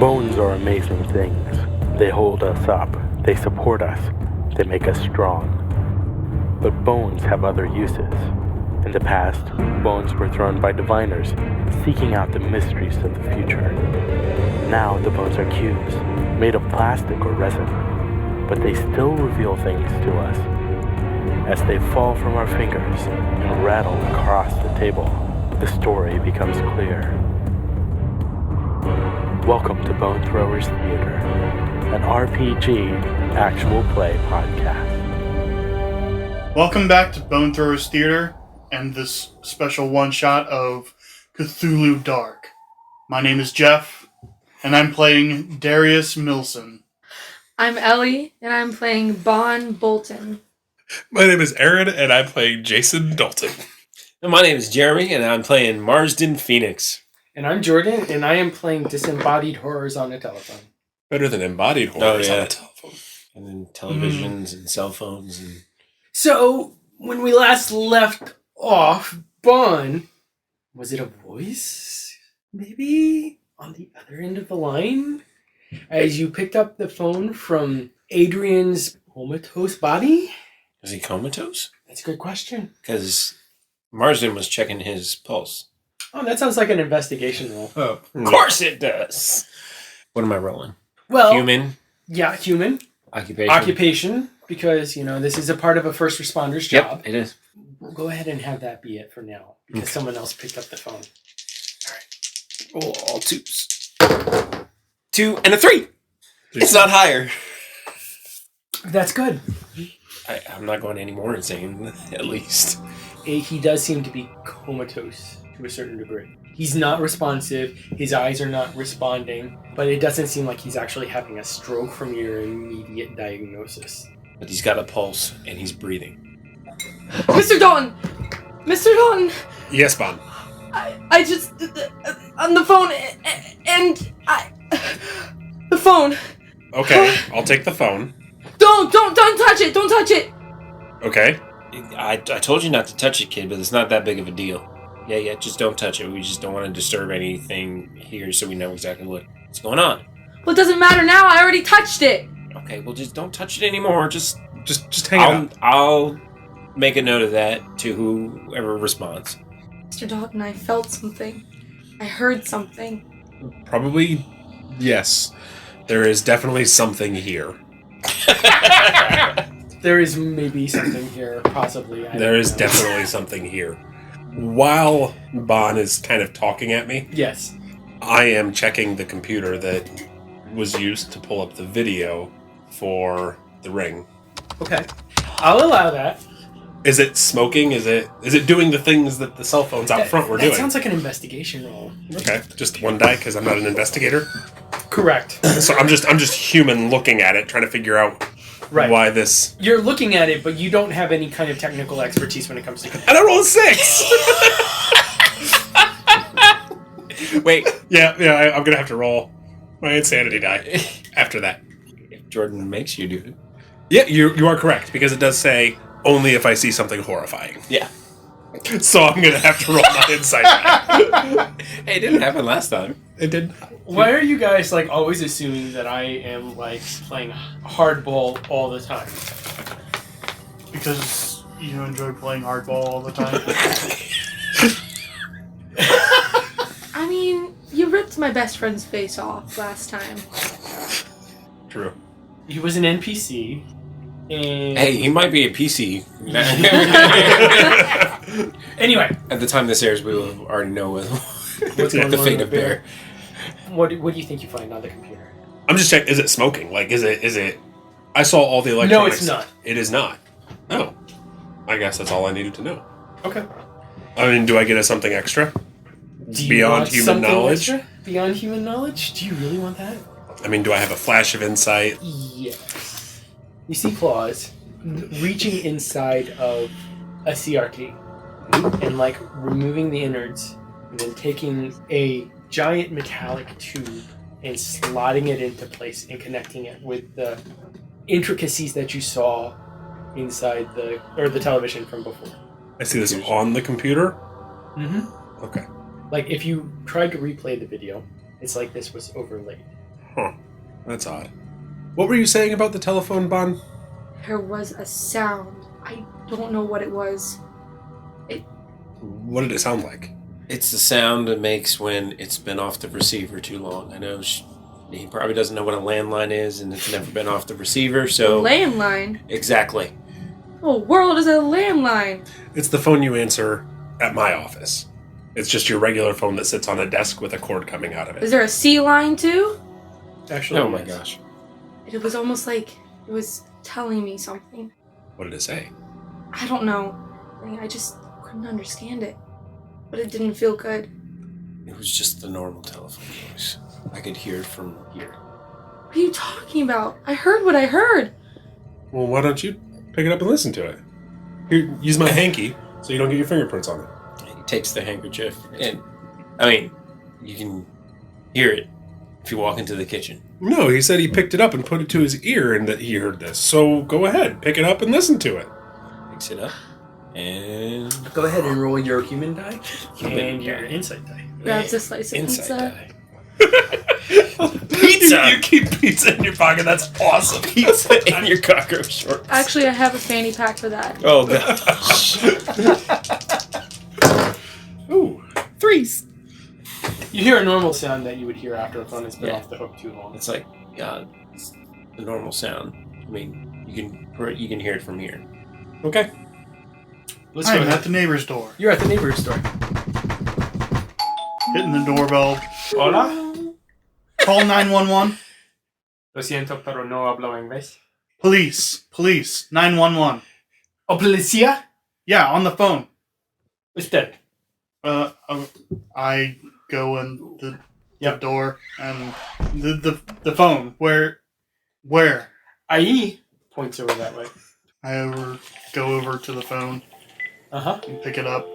Bones are amazing things. They hold us up, they support us, they make us strong. But bones have other uses. In the past, bones were thrown by diviners, seeking out the mysteries of the future. Now the bones are cubes, made of plastic or resin, but they still reveal things to us. As they fall from our fingers and rattle across the table, the story becomes clear. Welcome to Bone Throwers Theater, an RPG actual play podcast. Welcome back to Bone Throwers Theater and this special one-shot of Cthulhu Dark. My name is Jeff, and I'm playing Darius Millson. I'm Ellie, and I'm playing Bonn, Bolton. My name is Aaron, and I'm playing Jason Dalton. And my name is Jeremy, and I'm playing Marsden Phoenix. And I'm Jordan, and I am playing disembodied horrors on a telephone. Better than embodied horrors on a telephone. And then televisions and cell phones. And So, when we last left off, Bonn, was it a voice? Maybe? On the other end of the line? As you picked up the phone from Adrian's comatose body? Is he comatose? That's a good question. Because Marsden was checking his pulse. Oh, that sounds like an investigation roll. Oh, of course it does. What am I rolling? Well, Human? Yeah, human. Occupation, because, this is a part of a first responder's job. Yep, it is. We'll go ahead and have that be it for now, because someone else picked up the phone. All right. Roll all twos. 2 and a 3. It's not higher. That's good. I'm not going any more insane, at least. He does seem to be comatose to a certain degree. He's not responsive, his eyes are not responding, but it doesn't seem like he's actually having a stroke from your immediate diagnosis. But he's got a pulse, and he's breathing. Mr. Dalton! Mr. Dalton! Yes, Bonn. I just... on the phone, and the phone. Okay, I'll take the phone. Don't touch it! Don't touch it! Okay. I told you not to touch it, kid, but it's not that big of a deal. Yeah, just don't touch it. We just don't want to disturb anything here so we know exactly what's going on. Well, it doesn't matter now. I already touched it. Okay, well, just don't touch it anymore. Just hang it up. I'll make a note of that to whoever responds. Mr. Dalton, I felt something. I heard something. Probably, yes. There is definitely something here. There is maybe something here, possibly. There is definitely something here. While Bonn is kind of talking at me, Yes. I am checking the computer that was used to pull up the video for the ring. Okay. I'll allow that. Is it smoking? Is it doing the things that the cell phones out front were doing? That sounds like an investigation roll. Okay, just one die because I'm not an investigator. Correct. So I'm just human looking at it, trying to figure out why this. You're looking at it, but you don't have any kind of technical expertise when it comes to. And I rolled a 6. Wait. Yeah. I'm gonna have to roll my insanity die after that. If Jordan makes you do it. Yeah, you are correct because it does say only if I see something horrifying. Yeah. So I'm gonna have to roll my insight die. Hey, it didn't happen last time. It did. Why are you guys always assuming that I am playing hardball all the time? Because you enjoy playing hardball all the time. I mean, you ripped my best friend's face off last time. True. He was an NPC. And Hey, he might be a PC. Anyway, At the time this airs, we will already know what's going the on fate with of Bear. What do you think you find on the computer? I'm just checking. Is it smoking? Is it? I saw all the electronics. No, it's not. It is not. Oh. I guess that's all I needed to know. Okay. I mean, do I get something extra? Do you Beyond want human something knowledge? extra? Beyond human knowledge? Do you really want that? I mean, do I have a flash of insight? Yes. You see claws reaching inside of a CRT and removing the innards and then taking a giant metallic tube and slotting it into place and connecting it with the intricacies that you saw inside the television from before. I see this on the computer? Mm-hmm. Okay. If you tried to replay the video, it's like this was overlaid. Huh. That's odd. What were you saying about the telephone, Bonn? There was a sound. I don't know what it was. What did it sound like? It's the sound it makes when it's been off the receiver too long. I know he probably doesn't know what a landline is, and it's never been off the receiver, so... Landline? Exactly. Oh, world is a landline. It's the phone you answer at my office. It's just your regular phone that sits on a desk with a cord coming out of Is it. there a C line too? Actually, Oh my yes. gosh. It was almost like it was telling me something. What did it say? I don't know. I just couldn't understand it. But it didn't feel good. It was just the normal telephone voice. I could hear it from here. What are you talking about? I heard what I heard. Well, why don't you pick it up and listen to it? Here, use my hanky so you don't get your fingerprints on it. He takes the handkerchief, and you can hear it if you walk into the kitchen. No, he said he picked it up and put it to his ear and that he heard this. So go ahead, pick it up and listen to it. Picks it up, and Go ahead and roll your human die Human and your die. insight die. Grabs a slice of inside pizza. die. Pizza! You keep pizza in your pocket, that's awesome. Pizza in your cockroach shorts. Actually, I have a fanny pack for that. Oh god. Ooh, threes. You hear a normal sound that you would hear after a phone has been Yeah. off the hook too long. It's like, it's the normal sound. I mean, you can hear it from here. Okay. Let's go I'm ahead. at the neighbor's door. You're at the neighbor's door. Hitting the doorbell. Hola. Call 911. Lo siento, pero no hablo inglés. Police. 911. Oh, policía? Yeah, on the phone. Usted. I go in the door and the phone. Where? Ahí points over that way. I go over to the phone Uh-huh. and pick it up.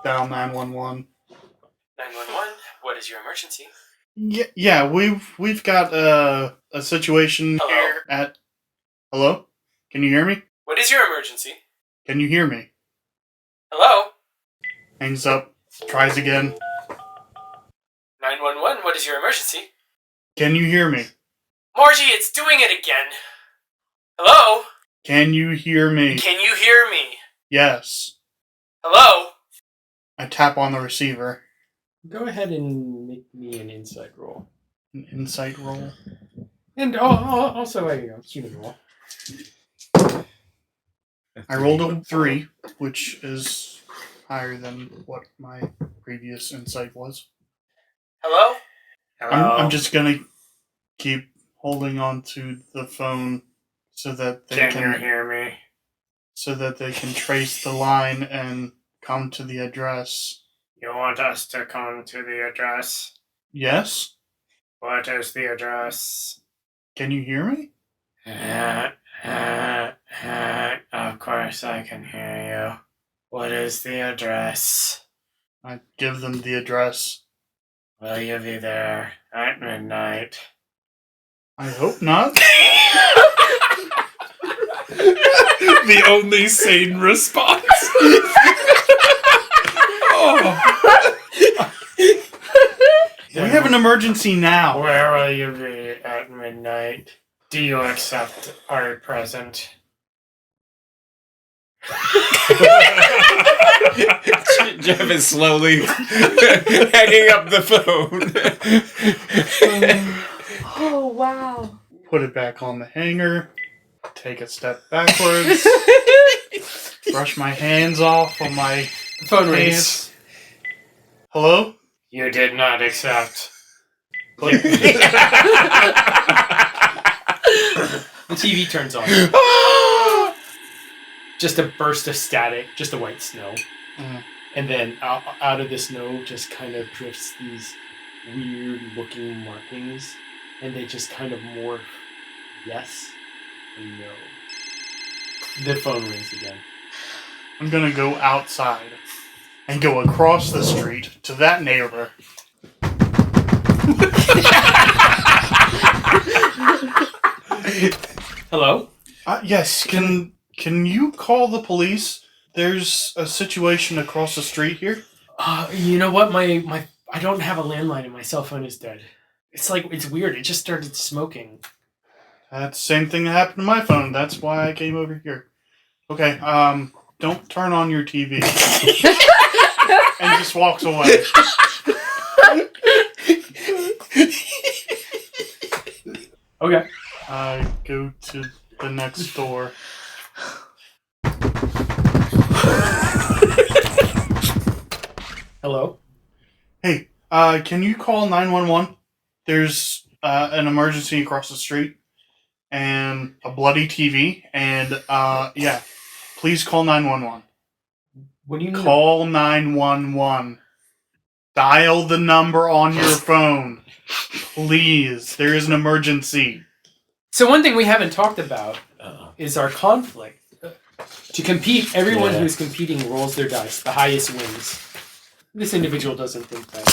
Dial 911. 911, what is your emergency? Yeah, we've got a situation Hello? here at. Hello? Can you hear me? What is your emergency? Can you hear me? Hello? Hangs up. Tries again. 911, what is your emergency? Can you hear me? Margie, it's doing it again. Hello? Can you hear me? Can you hear me? Yes. Hello? I tap on the receiver. Go ahead and make me an insight roll. An insight roll. And also a human roll. I rolled a 3, which is higher than what my previous insight was. Hello? I'm just gonna keep holding on to the phone so that they can hear me? so that they can trace the line and come to the address. You want us to come to the address? Yes? What is the address? Can you hear me? Of course I can hear you. What is the address? I give them the address. Will you be there at midnight? I hope not. The only sane response. Oh. We have an emergency now. Where will you be at midnight? Do you accept our present? Jeff is slowly hanging up the phone. Oh, wow. Put it back on the hanger. Take a step backwards. Brush my hands off on my Phone rings. pants. Hello? You did not accept. Click. The TV turns on. Just a burst of static, just a white snow. Mm. And then out of the snow just kind of drifts these weird looking markings. And they just kind of morph yes and no. The phone rings again. I'm gonna go outside and go across the street to that neighbor. Hello? Yes, can you call the police? There's a situation across the street here. You know what? My I don't have a landline and my cell phone is dead. It's weird. It just started smoking. That's the same thing that happened to my phone. That's why I came over here. Okay, don't turn on your TV. And just walks away. Okay. I go to the next door. Hello? Hey, can you call 911? There's an emergency across the street and a bloody TV. And, yeah, please call 911. What do you mean? Call 911. Dial the number on your phone. Please. There is an emergency. So one thing we haven't talked about is our conflict. To compete, everyone who's competing rolls their dice. The highest wins. This individual doesn't think that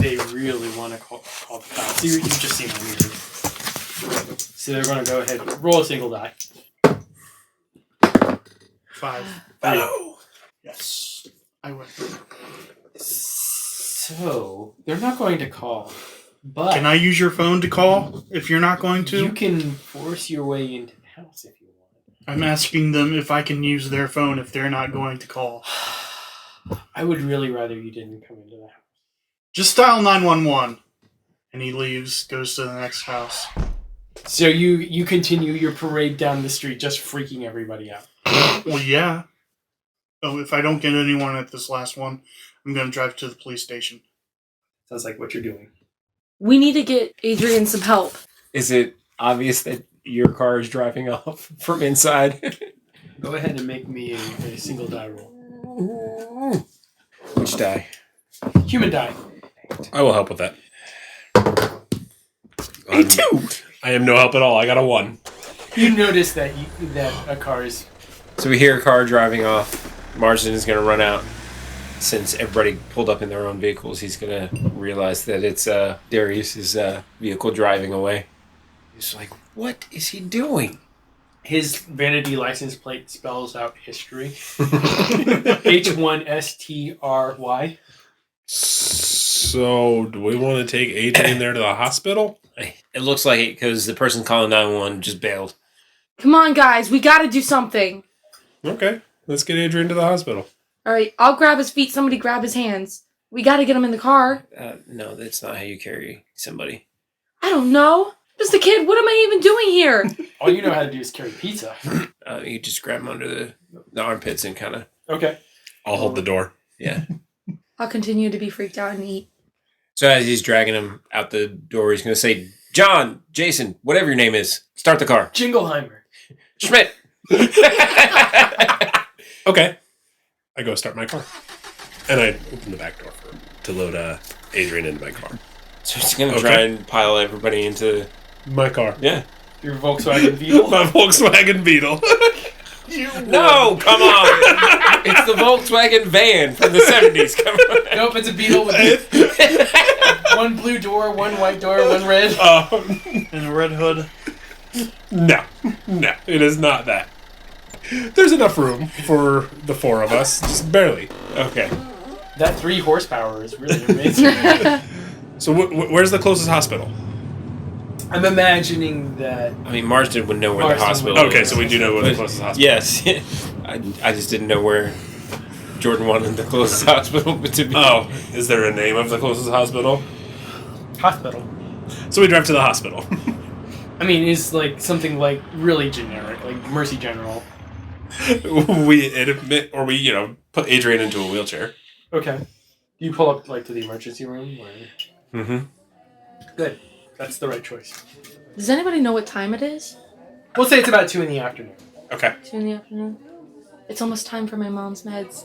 they really want to call the cops. So you've just seen them here. So they're going to go ahead and roll a single die. 5. Oh! Yes. I win. So, they're not going to call. But Can I use your phone to call if you're not going to? you can force your way into the house if you want. I'm asking them if I can use their phone if they're not going to call. I would really rather you didn't come into the house. Just dial 911. And he leaves, goes to the next house. So you continue your parade down the street, just freaking everybody out. Well, yeah. Oh, if I don't get anyone at this last one, I'm going to drive to the police station. Sounds like what you're doing. We need to get Adrian some help. Is it obvious that your car is driving off from inside? Go ahead and make me a single die roll. Which die? Human die. I will help with that. A 2! I am no help at all. I got a 1. You notice that a car is... So we hear a car driving off. Marsden is going to run out. Since everybody pulled up in their own vehicles, he's going to realize that it's Darius' vehicle driving away. He's like, what is he doing? His vanity license plate spells out history. H1STRY. So, do we want to take Adrian there to the hospital? It looks like it because the person calling 911 just bailed. Come on, guys. We gotta do something. Okay, let's get Adrian to the hospital. Alright, I'll grab his feet. Somebody grab his hands. We gotta get him in the car. No, that's not how you carry somebody. I don't know. Just a kid. What am I even doing here? All you know how to do is carry pizza. You just grab him under the armpits and kind of... Okay. I'll hold the door. Yeah. I'll continue to be freaked out and eat. So as he's dragging him out the door, he's going to say, John, Jason, whatever your name is, start the car. Jingleheimer. Schmidt. Okay. I go start my car. And I open the back door to load Adrian into my car. So he's going to try and pile everybody into... My car. Yeah. Your Volkswagen Beetle. My Volkswagen Beetle. No, come on. It's the Volkswagen van from the 70s. Come on. Nope, it's a Beetle with one blue door, one white door, one red. And a red hood. No, it is not that. There's enough room for the 4 of us, just barely. Okay. That 3 horsepower is really amazing. So where's the closest hospital? I'm imagining that... I mean, Marsden would know where Marsden the hospital would- is. Okay, so we do know where the closest hospital is. Yes. I just didn't know where Jordan wanted the closest hospital to be. Oh, is there a name of the closest hospital? Hospital. So we drive to the hospital. I mean, it's like something like really generic, like Mercy General. we put Adrian into a wheelchair. Okay. You pull up like to the emergency room? Or... Mm-hmm. Good. That's the right choice. Does anybody know what time it is? We'll say it's about 2 in the afternoon. Okay. 2 in the afternoon. It's almost time for my mom's meds.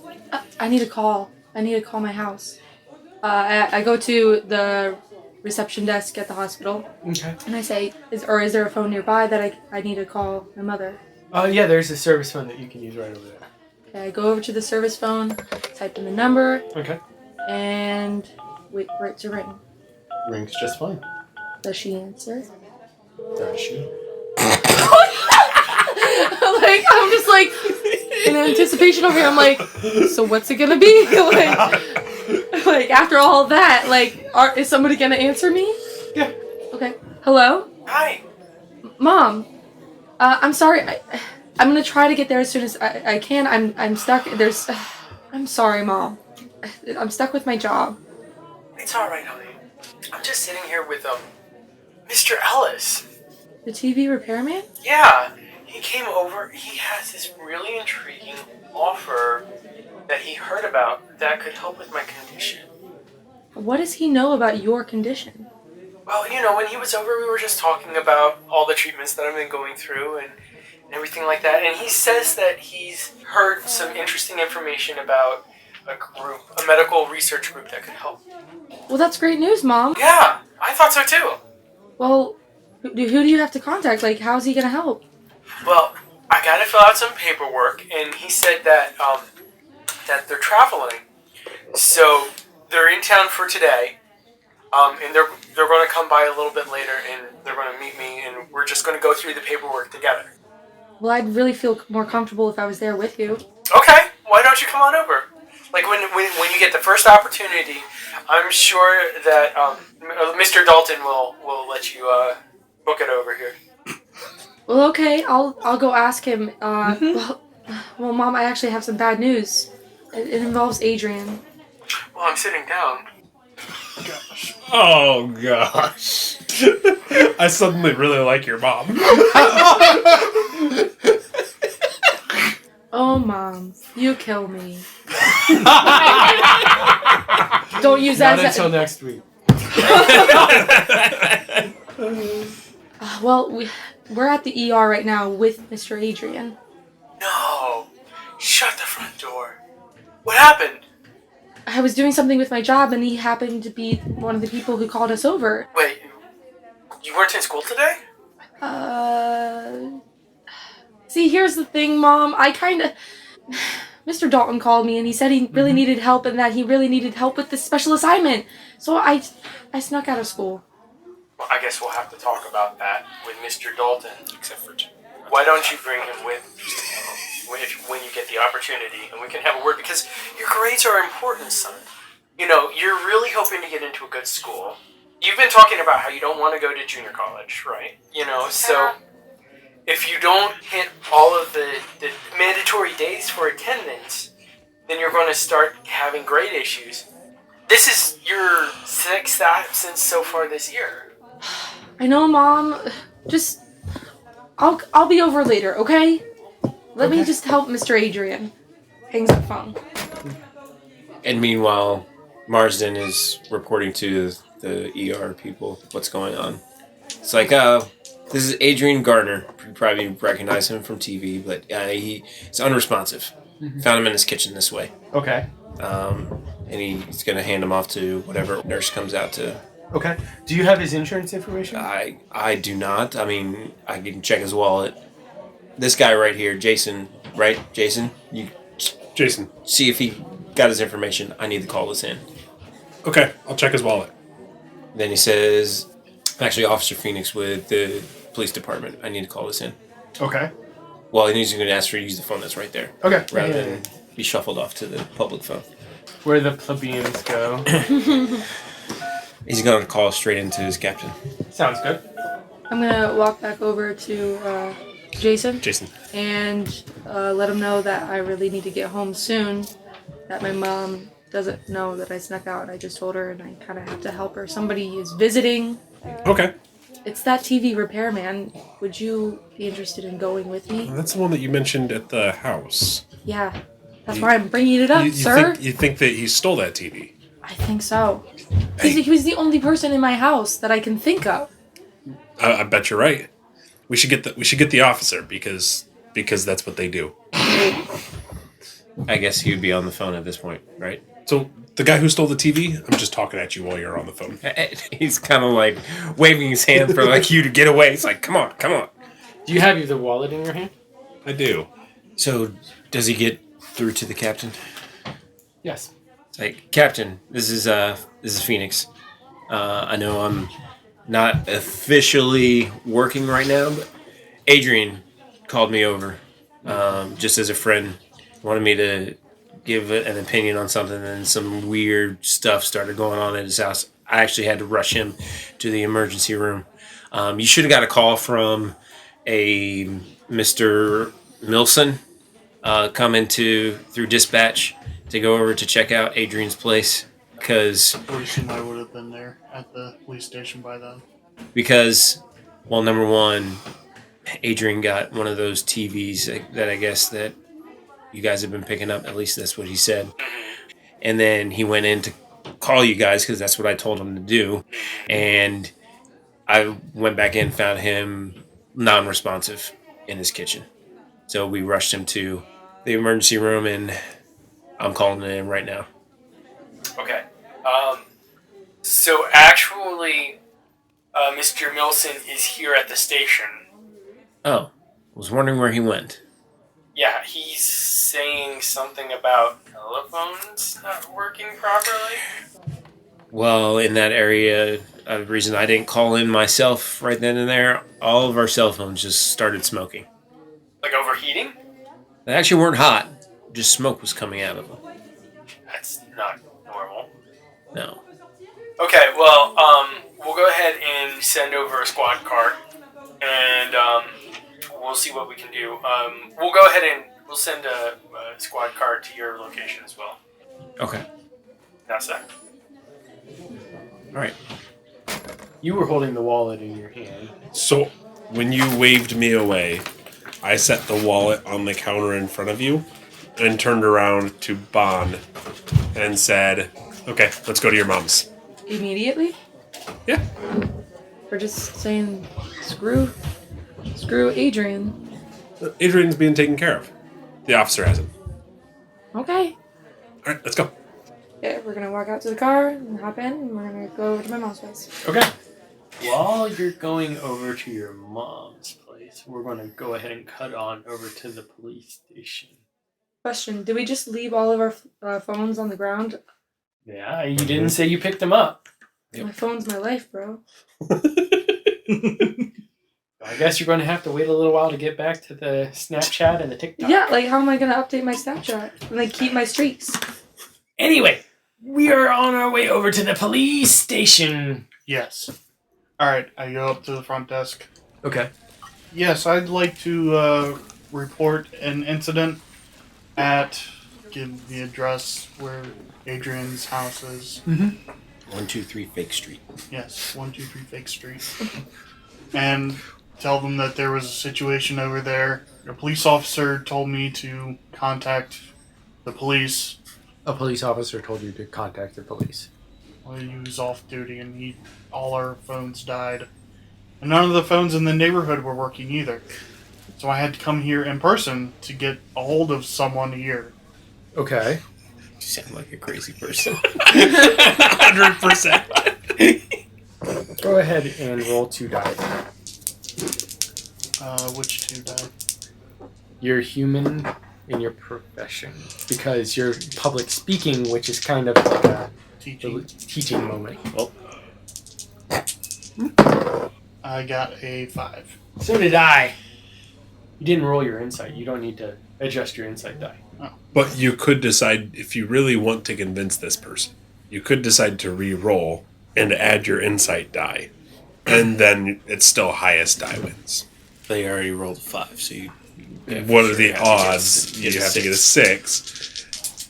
I need a call. I need to call my house. I go to the reception desk at the hospital. Okay. And I say, is there a phone nearby that I need to call my mother? Yeah, there's a service phone that you can use right over there. Okay, I go over to the service phone, type in the number, Okay. and wait for it to ring. Rings just fine. Does she answer? Does she? I'm just like in anticipation over here. I'm like, so what's it gonna be? like after all that, is somebody gonna answer me? Yeah. Okay. Hello? Hi. Mom. I'm sorry. I'm gonna try to get there as soon as I can. I'm stuck. I'm sorry, Mom. I'm stuck with my job. It's alright, honey. I'm just sitting here with, Mr. Ellis. The TV repairman? Yeah, he came over. He has this really intriguing offer that he heard about that could help with my condition. What does he know about your condition? Well, when he was over, we were just talking about all the treatments that I've been going through and everything like that. And he says that he's heard some interesting information about a medical research group that could help. Well, that's great news, Mom. Yeah, I thought so too. Well, who do you have to contact? Like, how's he gonna help? Well, I gotta fill out some paperwork, and he said that that they're traveling, so they're in town for today, and they're going to come by a little bit later, and they're going to meet me, and we're just going to go through the paperwork together. Well, I'd really feel more comfortable if I was there with you. Okay, why don't you come on over? Like when you get the first opportunity, I'm sure that Mr. Dalton will let you book it over here. Well, okay, I'll go ask him. Well, Mom, I actually have some bad news. It involves Adrian. Well, I'm sitting down. Oh, gosh. I suddenly really like your mom. Oh, Mom, you kill me. Don't use that Not as until next week. Well, we're at the ER right now with Mr. Adrian. No. Shut the front door. What happened? I was doing something with my job, and he happened to be one of the people who called us over. Wait, you weren't in school today? See, here's the thing, Mom. Mr. Dalton called me, and he said he really needed help, and that he really needed help with this special assignment. So I snuck out of school. Well, I guess we'll have to talk about that with Mr. Dalton. Except for why don't you bring him with when you get the opportunity, and we can have a word, because your grades are important, son. You're really hoping to get into a good school. You've been talking about how you don't want to go to junior college, right? So if you don't hit all of the mandatory days for attendance, then you're going to start having grade issues. This is your 6th absence so far this year. I know, Mom. Just, I'll be over later, okay? Let me just help Mr. Adrian. Hangs up phone. And meanwhile, Marsden is reporting to the ER people what's going on. It's like, this is Adrian Gardner. You probably recognize him from TV, but he's unresponsive. Found him in his kitchen this way. Okay. And he's going to hand him off to whatever nurse comes out to. Okay. Do you have his insurance information? I do not. I mean, I can check his wallet. This guy right here, Jason, right? Jason? Jason. See if he got his information. I need to call this in. Okay, I'll check his wallet. Then he says, actually, Officer Phoenix with the police department. I need to call this in. Okay. Well, he's going to ask for you to use the phone that's right there. Okay. Rather than be shuffled off to the public phone. Where the plebeians go. He's going to call straight into his captain. Sounds good. I'm gonna walk back over to Jason. And let him know that I really need to get home soon. That my mom doesn't know that I snuck out. I just told her, and I kind of have to help her. Somebody is visiting. Okay. It's that TV repairman. Would you be interested in going with me? That's the one that you mentioned at the house. Yeah. That's why I'm bringing it up, sir. You think that he stole that TV? I think so. Hey. He was the only person in my house that I can think of. I bet you're right. We should get the officer because that's what they do. I guess he would be on the phone at this point, right? So the guy who stole the TV, I'm just talking at you while you're on the phone. He's kind of like waving his hand for like you to get away. It's like, come on. Do you have the wallet in your hand? I do. So does he get through to the captain? Yes. It's like, Captain, this is Phoenix. I know I'm not officially working right now, but Adrian called me over just as a friend. Wanted me to give an opinion on something, and some weird stuff started going on at his house. I actually had to rush him to the emergency room. You should have got a call from a Mr. Millson coming through dispatch to go over to check out Adrian's place. Because I would assume I would have been there at the police station by then. Because, well, number one, Adrian got one of those TVs that I guess that you guys have been picking up. At least that's what he said. And then he went in to call you guys because that's what I told him to do. And I went back in, found him non-responsive in his kitchen. So we rushed him to the emergency room, and I'm calling it in right now. Okay. So actually, Mr. Millson is here at the station. Oh, was wondering where he went. Yeah, he's saying something about telephones not working properly. Well, in that area, the reason I didn't call in myself right then and there, all of our cell phones just started smoking. Like overheating? They actually weren't hot, just smoke was coming out of them. That's not normal. No. Okay, well, we'll go ahead and send over a squad car, and we'll see what we can do. We'll go ahead and we'll send a squad car to your location as well. Okay. Now, sir. All right. You were holding the wallet in your hand. So, when you waved me away, I set the wallet on the counter in front of you and turned around to Bonn and said, okay, let's go to your mom's. Immediately? Yeah. We're just saying, screw Adrian. Adrian's being taken care of. The officer has him. Okay. All right, let's go. Yeah, we're gonna walk out to the car and hop in, and we're gonna go over to my mom's place. Okay. While you're going over to your mom's place, we're going to go ahead and cut on over to the police station. Question: did we just leave all of our phones on the ground? Yeah, you didn't say you picked them up. Yep. My phone's my life, bro. I guess you're going to have to wait a little while to get back to the Snapchat and the TikTok. Yeah, like how am I gonna update my Snapchat and like keep my streaks? Anyway, we are on our way over to the police station. Yes. Alright, I go up to the front desk. Okay. Yes, I'd like to report an incident give the address where Adrian's house is. 123 Fake Street. Yes, 123 Fake Street. And tell them that there was a situation over there. A police officer told me to contact the police. A police officer told you to contact the police. Well, he was off duty and all our phones died. And none of the phones in the neighborhood were working either. So I had to come here in person to get a hold of someone here. Okay. You sound like a crazy person. 100%. Go ahead and roll 2 die. Which 2 died? You're human in your profession. Because you're public speaking, which is kind of like a teaching moment. Well, I got a 5. So did I. You didn't roll your insight. You don't need to adjust your insight die. But you could decide, if you really want to convince this person, you could decide to re-roll and add your insight die. And then it's still highest die wins. they already rolled a 5, so you... What are the odds? You have to get a 6.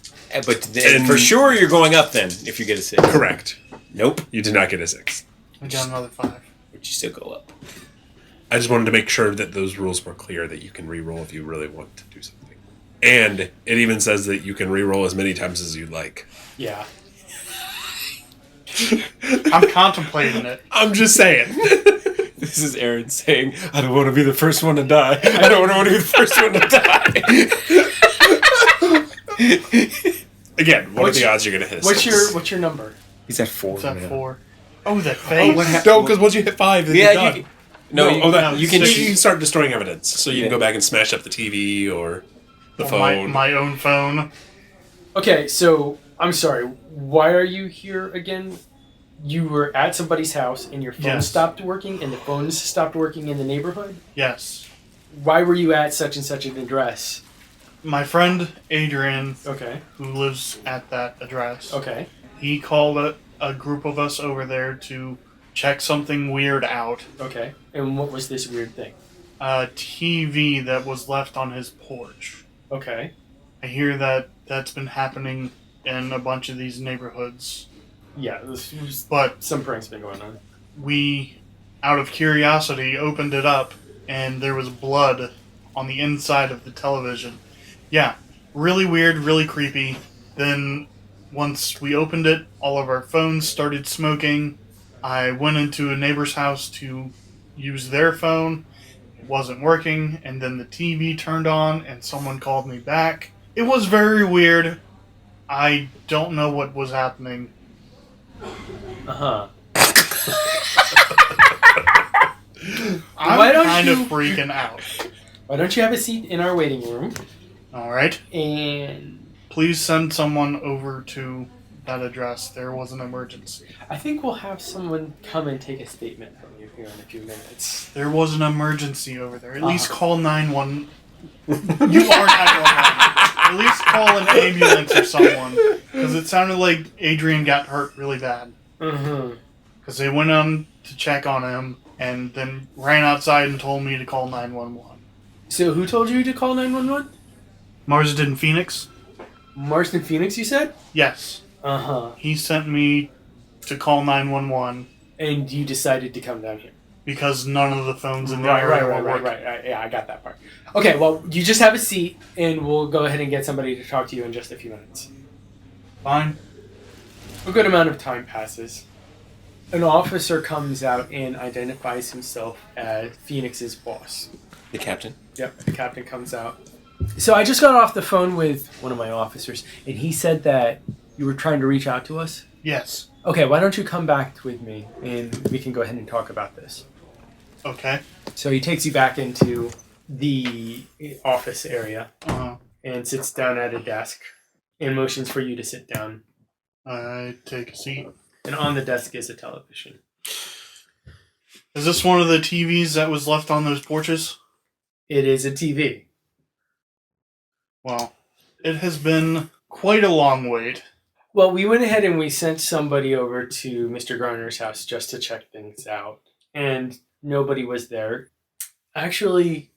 But for sure you're going up then, if you get a 6. Correct. Nope. You did not get a 6. I got another 5. But you still go up. I just wanted to make sure that those rules were clear, that you can re-roll if you really want to do something. And it even says that you can re-roll as many times as you like. Yeah. I'm contemplating it. I'm just saying. This is Aaron saying, I don't want to be the first one to die. I don't want to be the first one to die. Again, what are the odds you're going to hit a 6? What's your number? He's at 4. Is that 4? Oh, that face. No, because once you hit 5, then you're done. You can you can start destroying evidence. So you can go back and smash up the TV or the phone. My own phone. Okay, so I'm sorry. Why are you here again? You were at somebody's house and your phone stopped working and the phones stopped working in the neighborhood? Yes. Why were you at such and such an address? My friend Adrian, Okay. who lives at that address, Okay. he called a group of us over there to check something weird out. Okay. And what was this weird thing? A TV that was left on his porch. Okay. I hear that that's been happening in a bunch of these neighborhoods. Yeah, But some pranks been going on. we, out of curiosity, opened it up, and there was blood on the inside of the television. Yeah, really weird, really creepy. Then, once we opened it, all of our phones started smoking. I went into a neighbor's house to use their phone. It wasn't working, and then the TV turned on, and someone called me back. It was very weird. I don't know what was happening. Uh-huh. I'm kind of freaking out. Why don't you have a seat in our waiting room? Alright. And Please send someone over to that address. There was an emergency. I think we'll have someone come and take a statement from you here in a few minutes. There was an emergency over there. At least call 911. You are 911. At least call an ambulance or someone. Because it sounded like Adrian got hurt really bad. Mm-hmm. Because they went on to check on him and then ran outside and told me to call 911. So who told you to call 911? Marsden Phoenix? Marsden Phoenix, you said? Yes. Uh-huh. He sent me to call 911 And you decided to come down here. because none of the phones in the Right. area were working. Yeah, I got that part. Okay, well, you just have a seat, and we'll go ahead and get somebody to talk to you in just a few minutes. Fine. A good amount of time passes. An officer comes out and identifies himself as Phoenix's boss. The captain. Yep, the captain comes out. So I just got off the phone with one of my officers, and he said that you were trying to reach out to us. Yes. Okay, why don't you come back with me, and we can go ahead and talk about this. Okay. So he takes you back into the office area Uh, and sits down at a desk and motions for you to sit down. I take a seat. And on the desk is a television. Is this one of the TVs that was left on those porches? It is a TV. Well, it has been quite a long wait. Well, we went ahead and we sent somebody over to Mr. Gardner's house just to check things out. And nobody was there. Actually,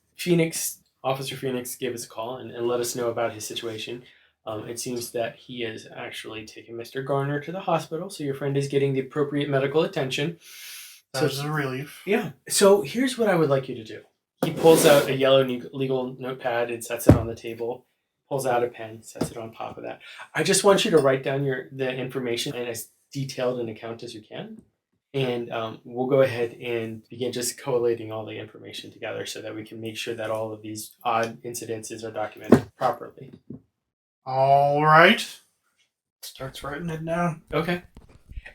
Officer Phoenix gave us a call and let us know about his situation. It seems that he has actually taken Mr. Gardner to the hospital, so your friend is getting the appropriate medical attention. That's a relief. Yeah. So here's what I would like you to do. He pulls out a yellow legal notepad and sets it on the table. Pulls out a pen, sets it on top of that. I just want you to write down the information in as detailed an account as you can. And we'll go ahead and begin just collating all the information together so that we can make sure that all of these odd incidences are documented properly. All right. Starts writing it down. Okay.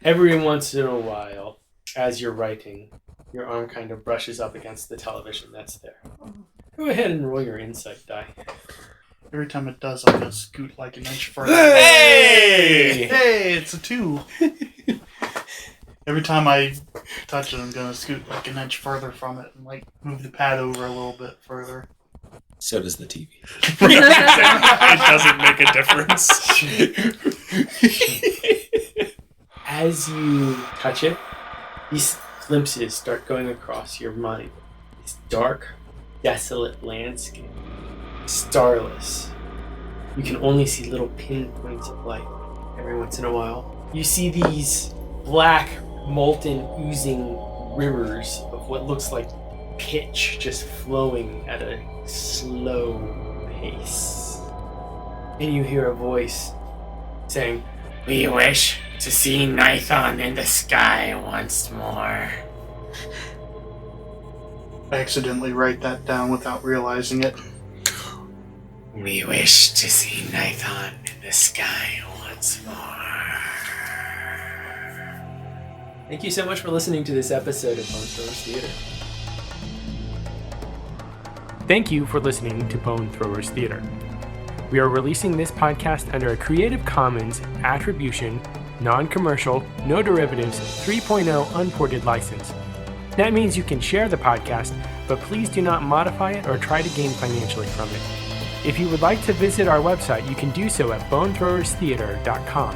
Every once in a while, as you're writing, your arm kind of brushes up against the television that's there. Go ahead and roll your insight die. Every time it does, I'm going to scoot like an inch further. Hey! Hey, it's a 2. Every time I touch it, I'm going to scoot like an inch further from it and like move the pad over a little bit further. So does the TV. It doesn't make a difference. As you touch it, these glimpses start going across your mind. This dark, desolate landscape. Starless. You can only see little pinpoints of light every once in a while. You see these black, molten, oozing rivers of what looks like pitch just flowing at a slow pace. And you hear a voice saying, "We wish to see Nithon in the sky once more." I accidentally write that down without realizing it. We wish to see Nithon in the sky once more. Thank you so much for listening to this episode of Bone Throwers Theater. Thank you for listening to Bone Throwers Theater. We are releasing this podcast under a Creative Commons Attribution, Non-Commercial, No Derivatives 3.0 Unported license. That means you can share the podcast, but please do not modify it or try to gain financially from it. If you would like to visit our website, you can do so at bonethrowerstheater.com.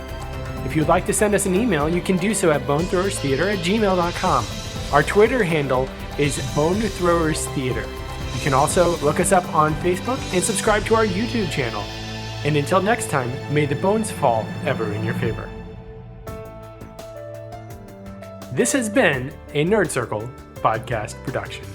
If you'd like to send us an email, you can do so at bonethrowerstheater@gmail.com. Our Twitter handle is bonethrowerstheater. You can also look us up on Facebook and subscribe to our YouTube channel. And until next time, may the bones fall ever in your favor. This has been a Nerd Circle podcast production.